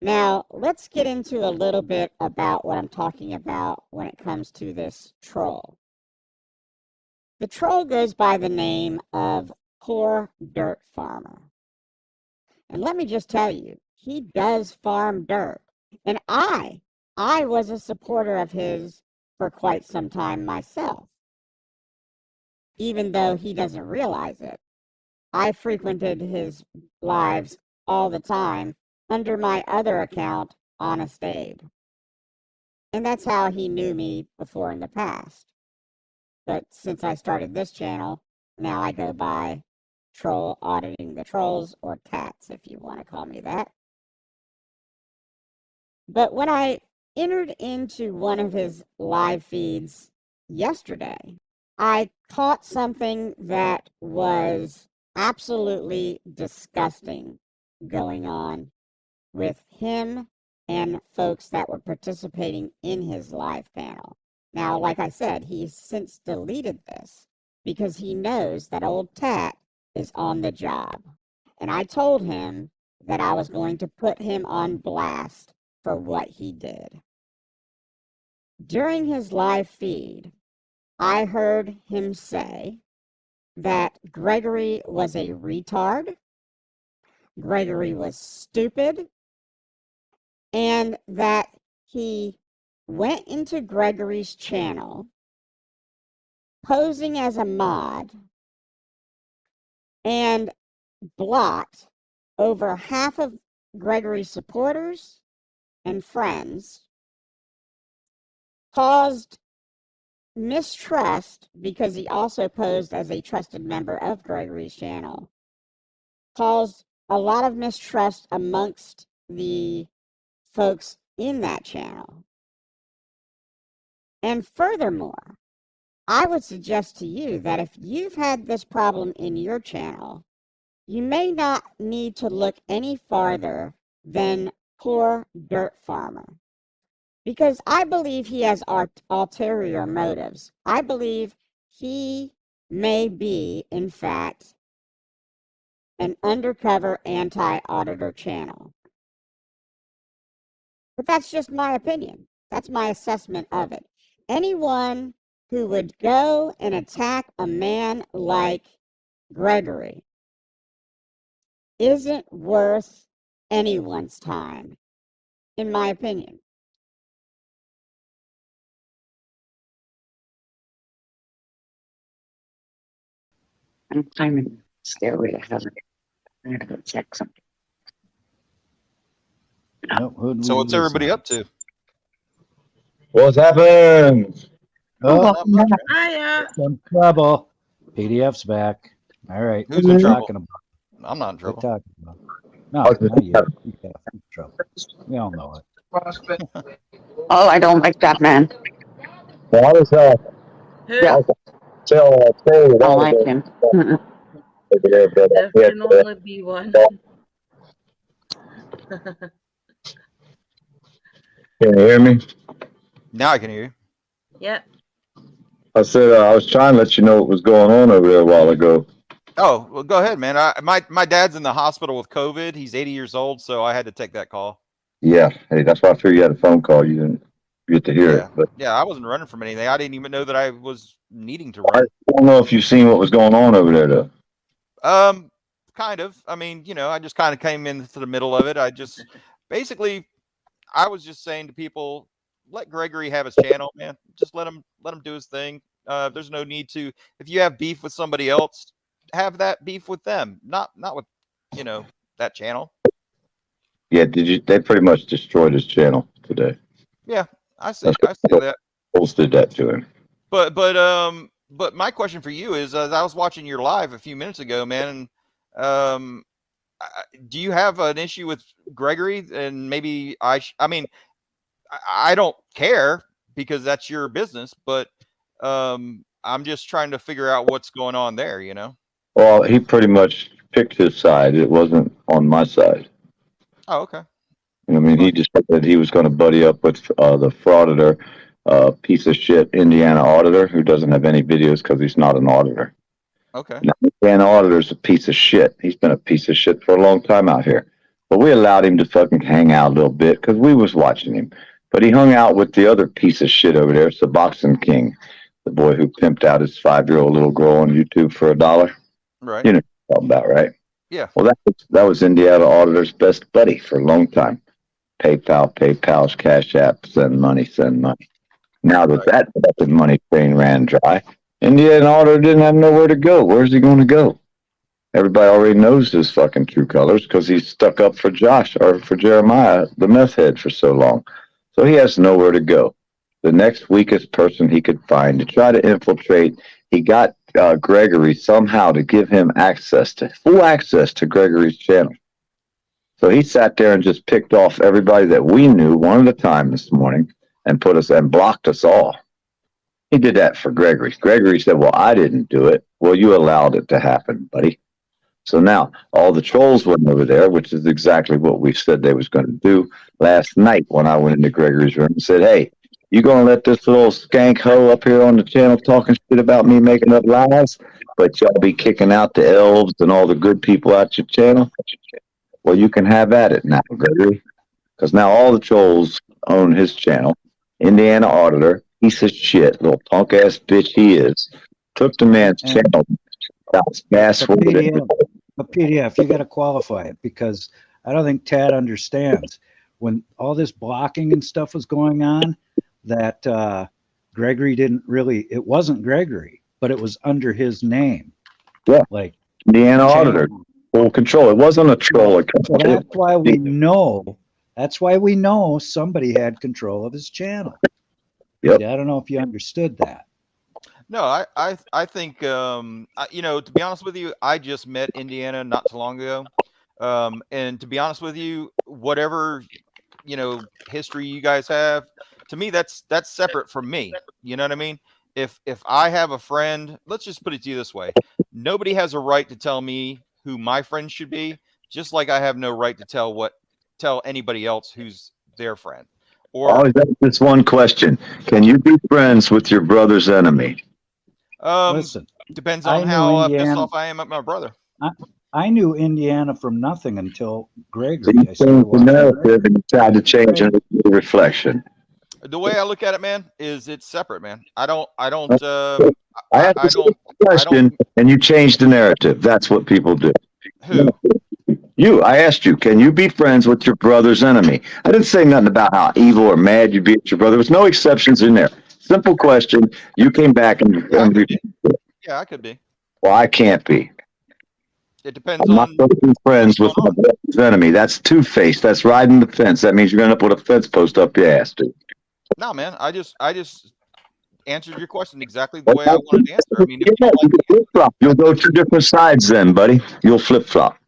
Now, let's get into a little bit about what I'm talking about when it comes to this troll. The troll goes by the name of Poor Dirt Farmer. And let me just tell you, he does farm dirt. And I was a supporter of his for quite some time myself, even though he doesn't realize it. I frequented his lives all the time under my other account, Honest Abe. And that's how he knew me before in the past. But since I started this channel, now I go by Troll Auditing the Trolls, or Tats, if you want to call me that. But when I entered into one of his live feeds yesterday, I caught something that was absolutely disgusting going on with him and folks that were participating in his live panel. Now, like I said, he's since deleted this because he knows that old Tat is on the job. And I told him that I was going to put him on blast for what he did. During his live feed, I heard him say that Gregory was a retard, Gregory was stupid, and that he went into Gregory's channel posing as a mod and blocked over half of Gregory's supporters and friends, caused mistrust because he also posed as a trusted member of Gregory's channel, caused a lot of mistrust amongst the folks in that channel. And furthermore, I would suggest to you that if you've had this problem in your channel, you may not need to look any farther than Poor Dirt Farmer. Because I believe he has ulterior motives. I believe he may be, in fact, an undercover anti-auditor channel. But that's just my opinion. That's my assessment of it. Anyone who would go and attack a man like Gregory isn't worth anyone's time, in my opinion. I'm climbing the stairway to heaven. I gotta go check something. So what's everybody up to? What's happening? Oh, Hiya. some trouble. PDF's back. All right. Who's What in are you trouble? talking about? I'm not in What are you trouble. talking about? No, Okay. not you. Yeah, in trouble. We all know it. Oh, I don't like that man. That was Who? Yeah, tell I don't like him. Mm-mm. There can only be one. Can you hear me? Now I can hear you. Yep. I said I was trying to let you know what was going on over there a while ago. Oh, well, go ahead, man. My dad's in the hospital with COVID. He's 80 years old, so I had to take that call. Yeah, hey, that's why I figured you had a phone call. You didn't get to hear Yeah. it, but Yeah, I wasn't running from anything. I didn't even know that I was needing to I run. don't know if you've seen what was going on over there, though. Kind of. I mean, I just kind of came into the middle of it. I just basically, I was just saying to people, let Gregory have his channel, man. Just let him do his thing. There's no need to. If you have beef with somebody else, have that beef with them, not with that channel. Yeah, they pretty much destroyed his channel today. Yeah, I see that. Posted that to him. But my question for you is, as I was watching your live a few minutes ago, man, do you have an issue with Gregory? And maybe I mean, I don't care because that's your business, but I'm just trying to figure out what's going on there, Well, he pretty much picked his side. It wasn't on my side. Oh, okay. I mean, he just said he was going to buddy up with the frauditor, piece of shit Indiana auditor who doesn't have any videos because he's not an auditor. Okay. Now, Indiana auditor's a piece of shit. He's been a piece of shit for a long time out here. But we allowed him to fucking hang out a little bit because we was watching him. But he hung out with the other piece of shit over there. It's the Boxing King, the boy who pimped out his 5-year-old little girl on YouTube for $1. Right. You know what I'm talking about, right? Yeah. Well, that was Indiana Auditor's best buddy for a long time. PayPal's Cash App, send money. Now that fucking money train ran dry, Indiana Auditor didn't have nowhere to go. Where's he going to go? Everybody already knows his fucking true colors because he's stuck up for Josh or for Jeremiah, the meth head, for so long. So he has nowhere to go. The next weakest person he could find to try to infiltrate, he got Gregory somehow to give him full access to Gregory's channel. So he sat there and just picked off everybody that we knew one at a time this morning and blocked us all. He did that for Gregory. Gregory said, well, I didn't do it. Well, you allowed it to happen, buddy. So now all the trolls went over there, which is exactly what we said they was going to do last night when I went into Gregory's room and said, hey, you going to let this little skank hoe up here on the channel talking shit about me making up lies, but y'all be kicking out the elves and all the good people out your channel? Well, you can have at it now, Gregory, because now all the trolls own his channel. Indiana Auditor, piece of shit, little punk-ass bitch he is, took the man's channel. But PDF, you got to qualify it because I don't think Tad understands when all this blocking and stuff was going on that Gregory didn't really, it wasn't Gregory, but it was under his name. Yeah. Like Indiana Auditor, full control. It wasn't a troll account. So that's why we know somebody had control of his channel. Yep. I don't know if you understood that. No, I think you know, to be honest with you, I just met Indiana not too long ago, and to be honest with you, whatever you know history you guys have, to me that's separate from me. You know what I mean? If I have a friend, let's just put it to you this way: nobody has a right to tell me who my friend should be, just like I have no right to tell anybody else who's their friend. Or always ask this one question: can you be friends with your brother's enemy? Listen, depends on how pissed off I am at my brother. I knew Indiana from nothing until Gregory. So you changed the narrative and you tried to change the reflection. The way I look at it, man, is it's separate, man. I don't. I asked a question and you changed the narrative. That's what people do. Who? You. I asked you, can you be friends with your brother's enemy? I didn't say nothing about how evil or mad you'd be at your brother. There was no exceptions in there. Simple question. You came back and yeah, I could be. Well, I can't be. It depends I'm not friends with my brother's enemy. That's two-faced. That's riding the fence. That means you're going to put a fence post up your ass, dude. No, man. I just answered your question exactly the way I wanted to answer. I mean, if you like you'll go two different sides then, buddy. You'll flip-flop.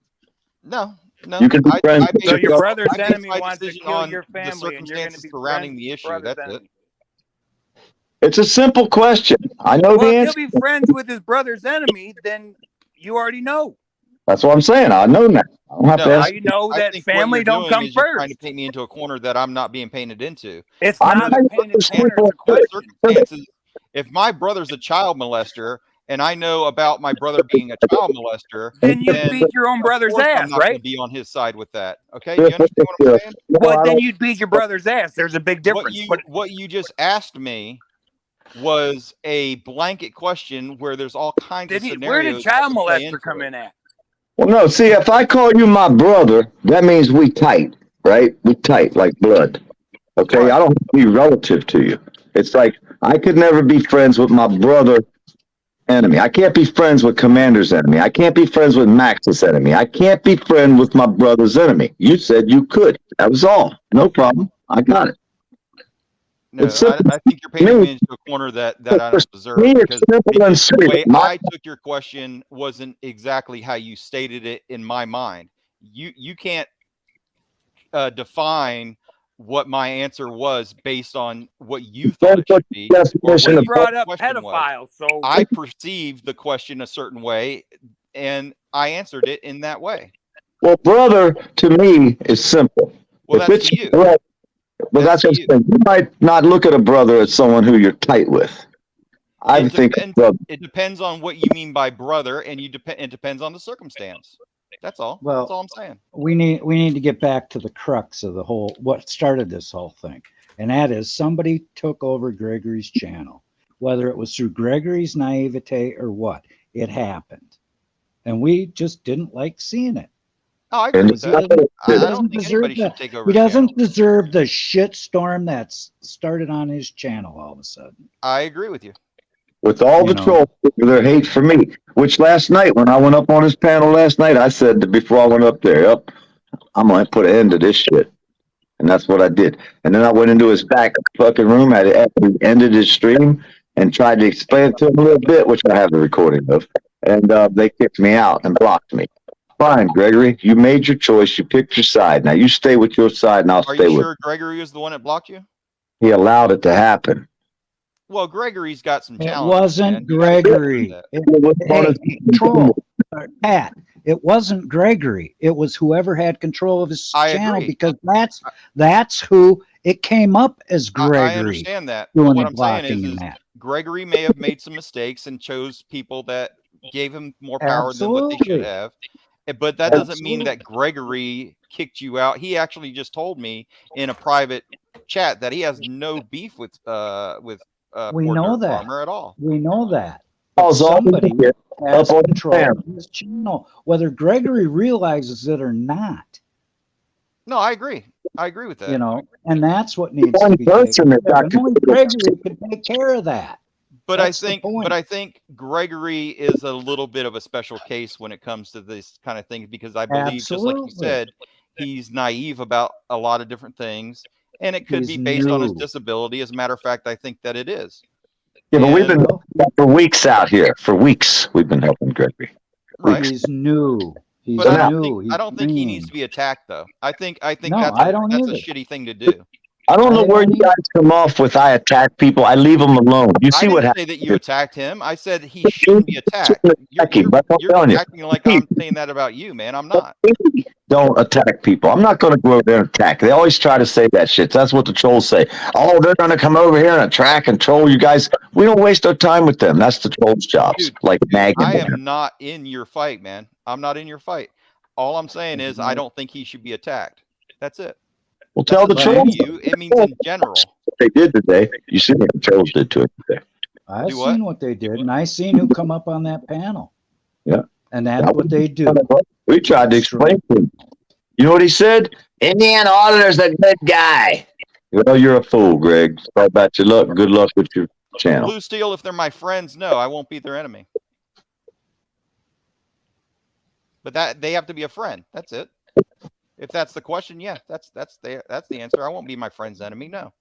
No. You can be friends. So your brother's enemy wants to kill your family, and you're going to be surrounding the issue. That's it. It's a simple question. I know the answer. If he'll be friends with his brother's enemy, then you already know. That's what I'm saying. I know now. I don't have to ask. I know that family don't come first. You're trying to paint me into a corner that I'm not being painted into. It's not a painted corner. It's a question. If my brother's a child molester and I know about my brother being a child molester, then you beat your own brother's ass, I'm not right? going to be on his side with that. Okay, you understand what I'm saying? Well, then you'd beat your brother's ass. There's a big difference. What you just asked me was a blanket question where there's all kinds of scenarios. Where did child molester come in at? Well, no. See, if I call you my brother, that means we tight, right? We tight like blood. Okay, right. I don't have to be relative to you. It's like I could never be friends with my brother enemy. I can't be friends with Commander's enemy. I can't be friends with Max's enemy. I can't be friends with my brother's enemy. You said you could. That was all. No problem. I got it. No, I think you're painting me into a corner that I don't deserve. Because the way I took your question wasn't exactly how you stated it in my mind. You can't define what my answer was based on what you thought it should be. You brought up pedophiles, so I perceived the question a certain way, and I answered it in that way. Well, brother, to me, is simple. Well, that's to you. Well, that's what I'm saying. You might not look at a brother as someone who you're tight with. I think it depends on what you mean by brother, and it depends on the circumstance. That's all. Well, That's all I'm saying. we need to get back to the crux of the whole what started this whole thing, and that is somebody took over Gregory's channel, whether it was through Gregory's naivete or what. It happened, and we just didn't like seeing it. Oh, I agree with He that. doesn't, he I don't doesn't think deserve anybody should that. take over He his channel. doesn't deserve the shit storm that's started on his channel all of a sudden. I agree with you. With all the trolls, their hate for me, which last night when I went up on his panel last night, I said before I went up there, "Yep, I'm gonna put an end to this shit," and that's what I did. And then I went into his back fucking room at he ended his stream and tried to explain it to him a little bit, which I have the recording of, and they kicked me out and blocked me. Fine, Gregory, you made your choice. You picked your side. Now you stay with your side, and I'll Are stay you with. sure Gregory was the one that blocked you? He allowed it to happen. Well, Gregory's got some It challenges. wasn't man. You gotta Gregory. that. Hey, troll, Pat. It wasn't Gregory. It was whoever had control of his I channel, agree. because that's who it came up as Gregory. I understand that. But doing what the I'm saying blocking is and that. Gregory may have made some mistakes and chose people that gave him more power than what they should Absolutely. have. But that doesn't mean that Gregory kicked you out. He actually just told me in a private chat that he has no beef with We Poor know Dirt that. Farmer at all. We know that. I But was all somebody here, has up on the control fan. of his channel, whether Gregory realizes it or not. No, I agree. I agree with that. You know, and that's what needs One to be person taken that care got of. And only Gregory can take care of that. But That's the point. I think Gregory is a little bit of a special case when it comes to this kind of thing, because I believe, just like you Absolutely. said, he's naive about a lot of different things, and it could He's be based on his new. disability. As a matter of fact, I think that it is. Yeah, but we've been And- helping him for weeks out here. For weeks, we've been helping Gregory. right. He's new. He's But I new. don't think he needs green. to be attacked, though. I think No, that's I don't that's a either. shitty thing to do. I don't know I where don't you guys come off with I attack people. I leave them alone. You I see what didn't say happens. that you attacked him. I said he shouldn't be attacked. You're You're telling you. acting like I'm saying that about you, man. I'm not. Don't attack people. I'm not going to go over there and attack. They always try to say that shit. That's what the trolls say. Oh, they're going to come over here and attack and troll you guys. We don't waste our time with them. That's the trolls' jobs. Dude, like nagging. I them. am not in your fight, man. I'm not in your fight. All I'm saying is I don't think he should be attacked. That's it. Well, tell the That doesn't mean trolls you. It means in general. what they did today. You see what the trolls did to it today. I've Do what? seen what they did, and I seen who come up on that panel. Yeah. And that's what they do. We tried to explain to him. You know what he said? Indiana Auditor's a good guy. Well, you're a fool, Greg. Sorry about your luck. Good luck with your channel. Blue Steel, if they're my friends, no, I won't be their enemy. But that they have to be a friend. That's it. If that's the question, yeah, that's the answer. I won't be my friend's enemy. No.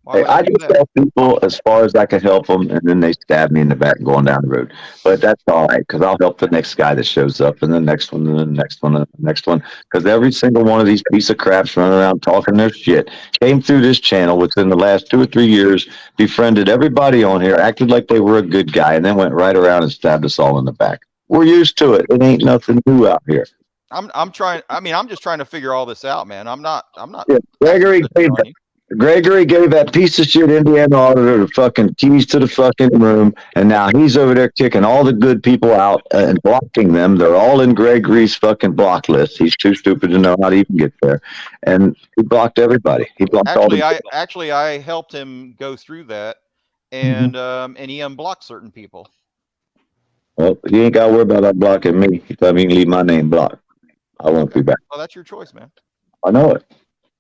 Why Hey, would I I do just that? help people as far as I can help them, and then they stab me in the back going down the road. But that's all right, because I'll help the next guy that shows up, and the next one, and the next one, and the next one. Because every single one of these piece of craps running around talking their shit came through this channel within the last 2 or 3 years, befriended everybody on here, acted like they were a good guy, and then went right around and stabbed us all in the back. We're used to it. It ain't nothing new out here. I'm trying. I mean, I'm just trying to figure all this out, man. I'm not. Yeah, Gregory gave on you. Gregory gave that piece of shit Indiana auditor the fucking keys to the fucking room, and now he's over there kicking all the good people out and blocking them. They're all in Gregory's fucking block list. He's too stupid to know how to even get there, and he blocked everybody. He blocked all the. I helped him go through that, and he unblocked certain people. Well, he ain't got to worry about unblocking me. He told me he can leave my name blocked. I won't be back. Well, that's your choice, man. I know it.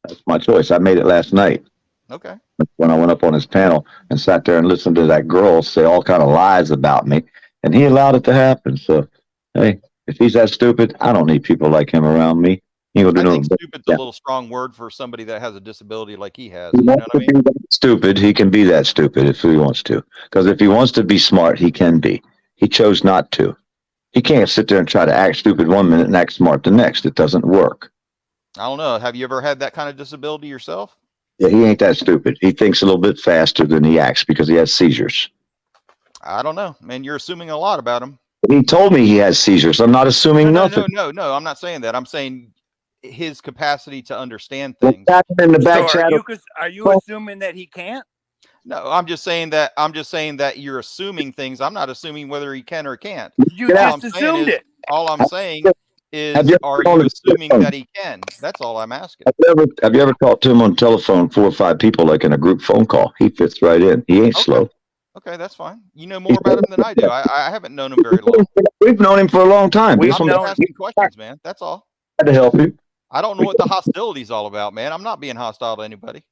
That's my choice. I made it last night. Okay. When I went up on his panel and sat there and listened to that girl say all kind of lies about me, and he allowed it to happen. So, hey, if he's that stupid, I don't need people like him around me. He ain't gonna do I think nothing. stupid's a little strong word for somebody that has a disability like he has. He You know wants what I to mean? be that stupid. He can be that stupid if he wants to. Because if he wants to be smart, he can be. He chose not to. He can't sit there and try to act stupid one minute and act smart the next. It doesn't work. I don't know. Have you ever had that kind of disability yourself? Yeah, he ain't that stupid. He thinks a little bit faster than he acts because he has seizures. I don't know, man. You're assuming a lot about him. He told me he has seizures. I'm not assuming nothing. No. I'm not saying that. I'm saying his capacity to understand What's things. happening in the back So channel? are you assuming that he can't? No, I'm just saying that you're assuming things. I'm not assuming whether he can or can't. You Get just All I'm saying assumed is- it. All I'm saying Is you are ever you assuming that he can? That's all I'm asking. have you ever talked to him on telephone, 4 or 5 people, like in a group phone call? He fits right in. He ain't Okay. slow. Okay, that's fine. You know more about him than I do. I haven't known him very long. We've known him for a long time. We've I'm just known asking questions, man. That's all. Had to help you. I don't know what the hostility's all about, man. I'm not being hostile to anybody.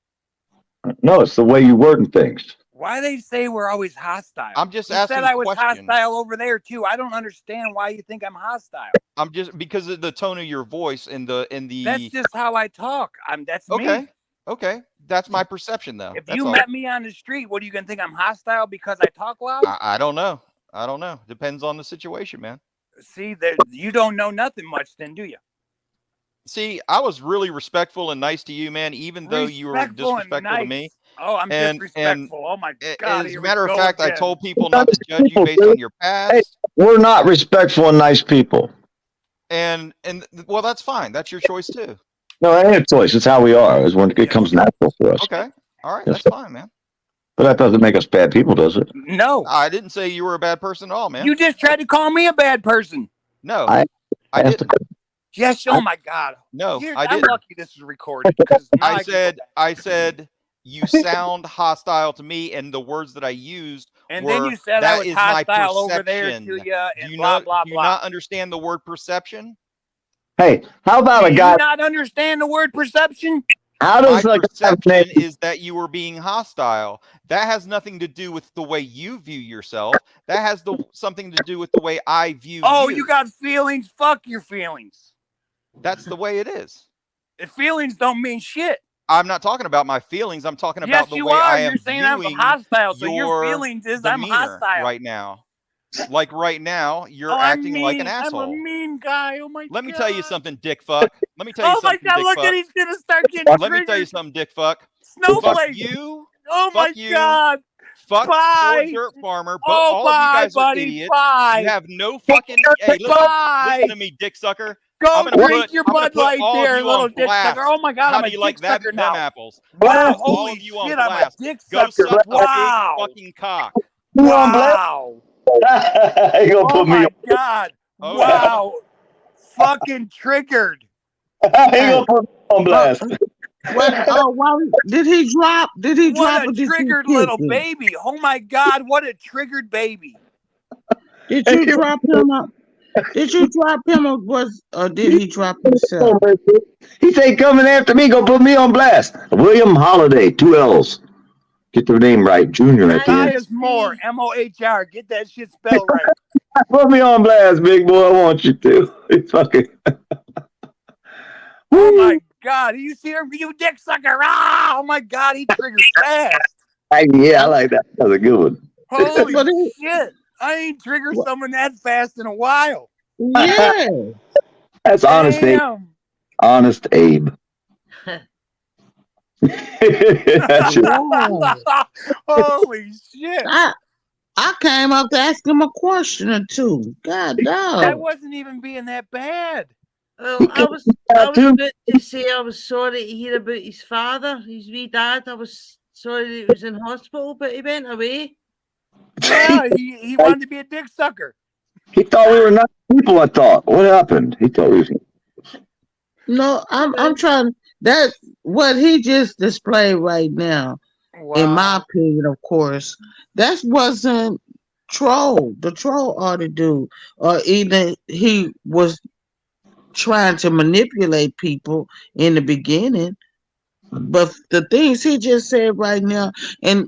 No, it's the way you wording things. Why they say we're always hostile? I'm just You asking said I was questions. hostile over there too. I don't understand why you think I'm hostile. I'm just because of the tone of your voice and the That's just how I talk. That's okay. me. Okay, that's my perception, though. If That's you all. met me on the street, what are you gonna think? I'm hostile because I talk loud? I don't know. I don't know. Depends on the situation, man. See, you don't know nothing much, then, do you? See, I was really respectful and nice to you, man, even though you were Respectful and disrespectful to me. nice. Oh, I'm And disrespectful. Oh my God! as Here a we matter of go fact, I again. told people not to judge you based on your past. We're not respectful and nice people. And well, that's fine. That's your choice too. No, it ain't a choice. It's how we are. It's when it comes natural for us. Okay. All right. Yes. That's fine, man. But that doesn't make us bad people, does it? No, I didn't say you were a bad person at all, man. you just tried to call me a bad person. No, I didn't. Yes. Oh my God. No, I I'm didn't. lucky this is recorded because now I said you sound hostile to me, and the words that I used and were, then you said I that was is my hostile over there perception. to you and Do you blah know? blah Do you blah. not understand the word perception? Hey, how about Do a you guy? not understand the word perception? How My does a guy perception is that you were being hostile. That has nothing to do with the way you view yourself. That has something to do with the way I view Oh, you. you got feelings? Fuck your feelings. That's the way it is. If feelings don't mean shit. I'm not talking about my feelings. I'm talking Yes, about the you way are. I am You're saying I'm viewing hostile, so your your feelings is I'm demeanor hostile. right now. Like right now, you're Oh, acting I'm like mean. an asshole. I'm a mean guy. Oh my God. Let me tell you something, dick fuck. Let me tell you Oh my something, God! dick Look fuck. at he's gonna start getting Let me tell you triggered. something, dick fuck. Snowflake. Fuck you. Oh my Fuck you. God. Fuck Bye. poor dirt farmer. But Oh, all of you bye, guys are buddy. idiots. Bye. You have no fucking. Hey, Bye. listen to me, dick sucker. Go I'm gonna drink put your I'm gonna Bud put Light all of there, you little on dick blast. sucker. Oh my God, How I'm do a you dick like them sucker now. apples? Wow, I'm gonna put all holy of you on shit, I'm a blast. dick Go sucker. suck Wow. a big fucking cock. Wow. you gonna Oh put me my God. Oh, yeah. Wow. Fucking triggered. you gonna put me on blast? Why did he drop? Did he drop What a or did you triggered kick little him? baby. Oh my God, what a triggered baby. Did you drop him up? Did you drop him or did he drop himself? He say coming after me, gonna put me on blast. William Holiday, 2 L's. Get the name right, Junior at the end. Tyus Moore, M-O-H-R. Get that shit spelled right. Put me on blast, big boy. I want you to. It's fucking. Oh my God, you see him, you dick sucker. Ah, oh my God, he triggers fast. Yeah, I like that. That's a good one. Holy But he- shit. I ain't triggered someone that fast in a while. Yeah. That's honest, Abe. Damn. Honest Abe. That's it. Wow. Holy shit. I came up to ask him a question or two. God I no. wasn't even being that bad. Well, I was about to say I was sorry to hear about his father, his wee dad. I was sorry that he was in hospital, but he went away. Yeah, he wanted to be a dick sucker. He thought we were nice people, I thought. What happened? He thought we was. No, I'm trying. That's what he just displayed right now. Wow. In my opinion, of course, that wasn't troll. The troll ought to do, or either he was trying to manipulate people in the beginning. But the things he just said right now, and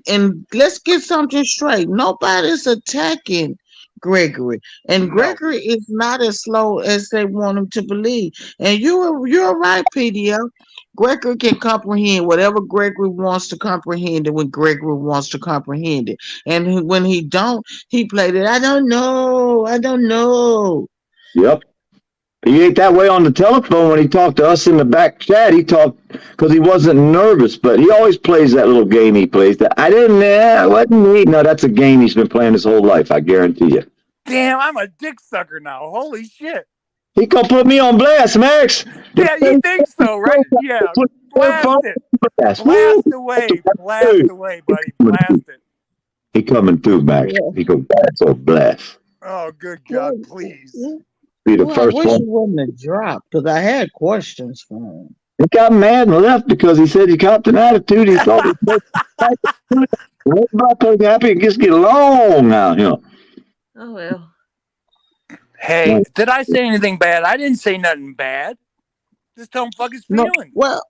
let's get something straight. Nobody's attacking Gregory, and No. Gregory is not as slow as they want him to believe. And you're right, PDL. Gregory can comprehend whatever Gregory wants to comprehend it when Gregory wants to comprehend it. And when he don't, he played it. I don't know. I don't know. Yep. He ain't that way on the telephone when he talked to us in the back chat. He talked because he wasn't nervous, but he always plays that little game he plays. That I didn't know, I wasn't me. No, that's a game he's been playing his whole life. I guarantee you. Damn, I'm a dick sucker now. Holy shit. He gonna put me on blast, Max. Yeah, you think so, right? Yeah. Blast it. Blast away. Blast away, buddy. Blast it. He coming through, Max. He go blast or blast. Oh, good God, please. Be the Well, I first wish one. he wouldn't have dropped because I had questions for him. He got mad and left because he said he copped an attitude. He thought he was everybody happy and just get along now. Oh well. Hey, did I say anything bad? I didn't say nothing bad. Just tell him fuck his No, feelings. well,